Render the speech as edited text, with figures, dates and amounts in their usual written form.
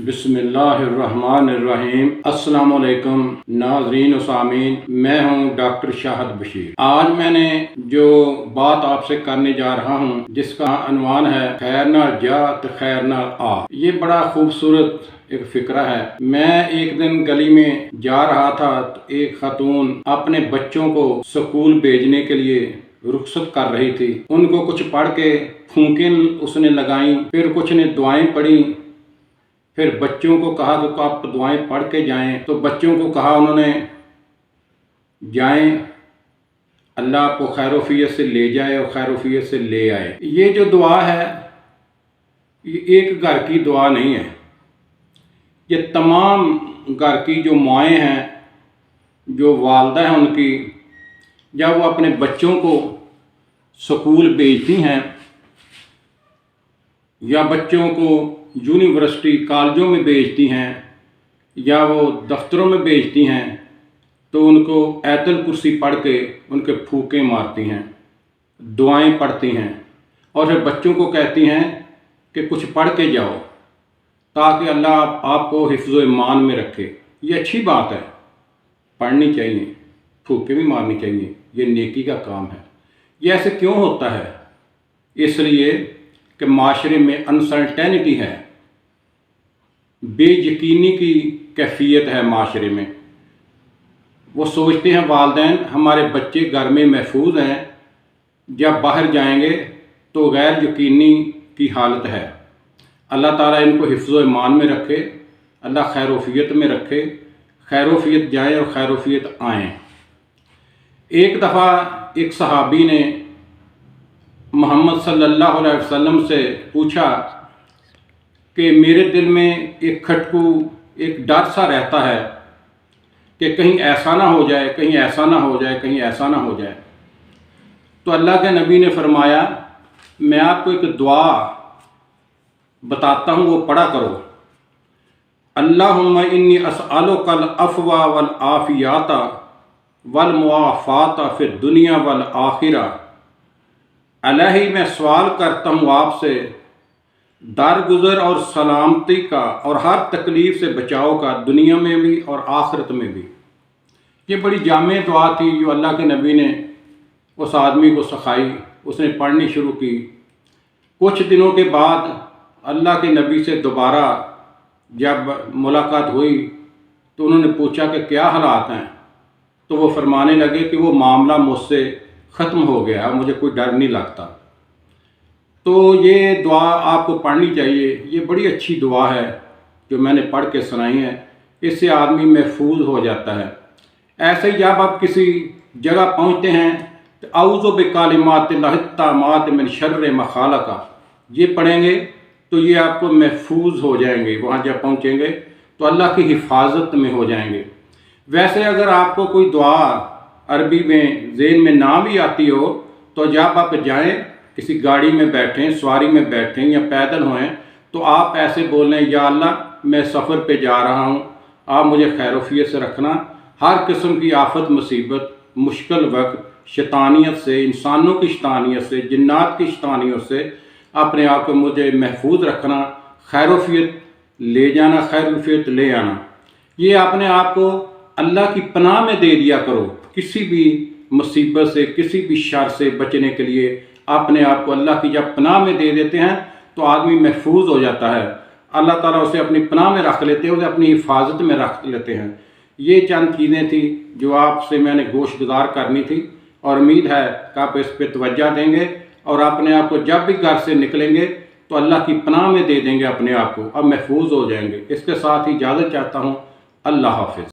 बिस्मिल्लाहिर्रहमानिर्रहीम। अस्सलाम वालेकुम नाज़रीन व सामीन, मैं हूं डॉक्टर शाहद बशीर। आज मैंने जो बात आपसे करने जा रहा हूं जिसका अनवान है खैर ना जा तो खैर ना आ। ये बड़ा खूबसूरत एक फिक्रा है। मैं एक दिन गली में जा रहा था तो एक खातून अपने बच्चों को स्कूल भेजने के लिए रुखसत कर रही थी। उनको कुछ पढ़ के फूंकें उसने लगाई, फिर कुछ ने दुआएं पढ़ी, फिर बच्चों को कहा कि आप दुआएं पढ़ के जाएं। तो बच्चों को कहा उन्होंने जाएं, अल्लाह आपको खैरोफियत से ले जाए और खैरोफियत से ले आए। ये जो दुआ है ये एक घर की दुआ नहीं है, ये तमाम घर की जो माएँ हैं, जो वालदा हैं, उनकी जब वो अपने बच्चों को स्कूल भेजती हैं या बच्चों को यूनिवर्सिटी कॉलेजों में भेजती हैं या वो दफ्तरों में भेजती हैं, तो उनको आयतुल कुर्सी पढ़ के उनके फूके मारती हैं, दुआएं पढ़ती हैं और फिर बच्चों को कहती हैं कि कुछ पढ़ के जाओ ताकि अल्लाह आपको हिफ्ज़ ईमान में रखे। ये अच्छी बात है, पढ़नी चाहिए, फूके भी मारनी चाहिए, ये नेकी का काम है। ये ऐसे क्यों होता है? इसलिए कि माशरे में अनसर्टेनिटी है, बेयकीनी की कैफियत है माशरे में। वो सोचते हैं वालिदैन हमारे बच्चे घर में महफूज हैं, जब बाहर जाएंगे तो गैर यकीनी की हालत है। अल्लाह ताला इनको हिफ्ज़ ईमान में रखे, अल्लाह खैरोफियत में रखे, खैरोफियत जाएँ और खैरोफियत आएँ। एक दफ़ा एक सहाबी ने मोहम्मद सल्लल्लाहु अलैहि वसल्लम से पूछा कि मेरे दिल में एक खटकू, एक डर सा रहता है कि कहीं ऐसा ना हो जाए, कहीं ऐसा ना हो जाए, कहीं ऐसा ना हो जाए। तो अल्लाह के नबी ने फरमाया, मैं आपको एक दुआ बताता हूँ, वो पढ़ा करो। अल्लाहुम्मा इन्नी अस्अलुकल अफ़वा वल आफ़ियाता वल मुआफ़ाता फ़िद दुनिया वल आखिरा। अलही मैं सवाल करता हूँ आपसे दरगुज़र और सलामती का और हर तकलीफ़ से बचाव का, दुनिया में भी और आखिरत में भी। ये बड़ी जामे दुआ थी जो अल्लाह के नबी ने उस आदमी को सिखाई, उसने पढ़नी शुरू की। कुछ दिनों के बाद अल्लाह के नबी से दोबारा जब मुलाकात हुई तो उन्होंने पूछा कि क्या हालात हैं, तो वो फरमाने लगे कि वो मामला मुझसे ख़त्म हो गया, मुझे कोई डर नहीं लगता। तो ये दुआ आपको पढ़नी चाहिए, ये बड़ी अच्छी दुआ है जो मैंने पढ़ के सुनाई है। इससे आदमी महफूज हो जाता है। ऐसे ही जब आप किसी जगह पहुँचते हैं तो औज़ु बिकालिमातिल्लाहि ताम्माति मिन शर्रि मा खलक़, ये पढ़ेंगे तो ये आपको महफूज हो जाएंगे। वहाँ जब पहुँचेंगे तो अल्लाह की हिफाजत में हो जाएंगे। वैसे अगर आपको कोई दुआ अरबी में ज़हन में ना भी आती हो तो जब आप जाएं, किसी गाड़ी में बैठें, सवारी में बैठें या पैदल होएं, तो आप ऐसे बोलें, या अल्लाह मैं सफ़र पे जा रहा हूँ, आप मुझे खैरोफियत से रखना, हर किस्म की आफत मुसीबत मुश्किल वक्त शैतानियत से, इंसानों की शैतानियत से, जिन्नात की शैतानियत से अपने आप को मुझे महफूज रखना, खैरोफियत ले जाना, खैरोफियत ले आना। ये अपने आप को अल्लाह की पनाह में दे दिया करो। किसी भी मुसीबत से, किसी भी शर से बचने के लिए अपने आप को अल्लाह की जब पनाह में दे देते हैं तो आदमी महफूज हो जाता है। अल्लाह ताला उसे अपनी पनाह में रख लेते हैं, उसे अपनी हिफाजत में रख लेते हैं। ये चंद चीज़ें थी जो आपसे मैंने गोश गुजार करनी थी और उम्मीद है कि आप इस पर तवज्जो देंगे और अपने आप को जब भी घर से निकलेंगे तो अल्लाह की पनाह में दे देंगे, अपने आप को अब महफूज हो जाएंगे। इसके साथ ही इजाज़त चाहता हूँ। अल्लाह हाफिज़।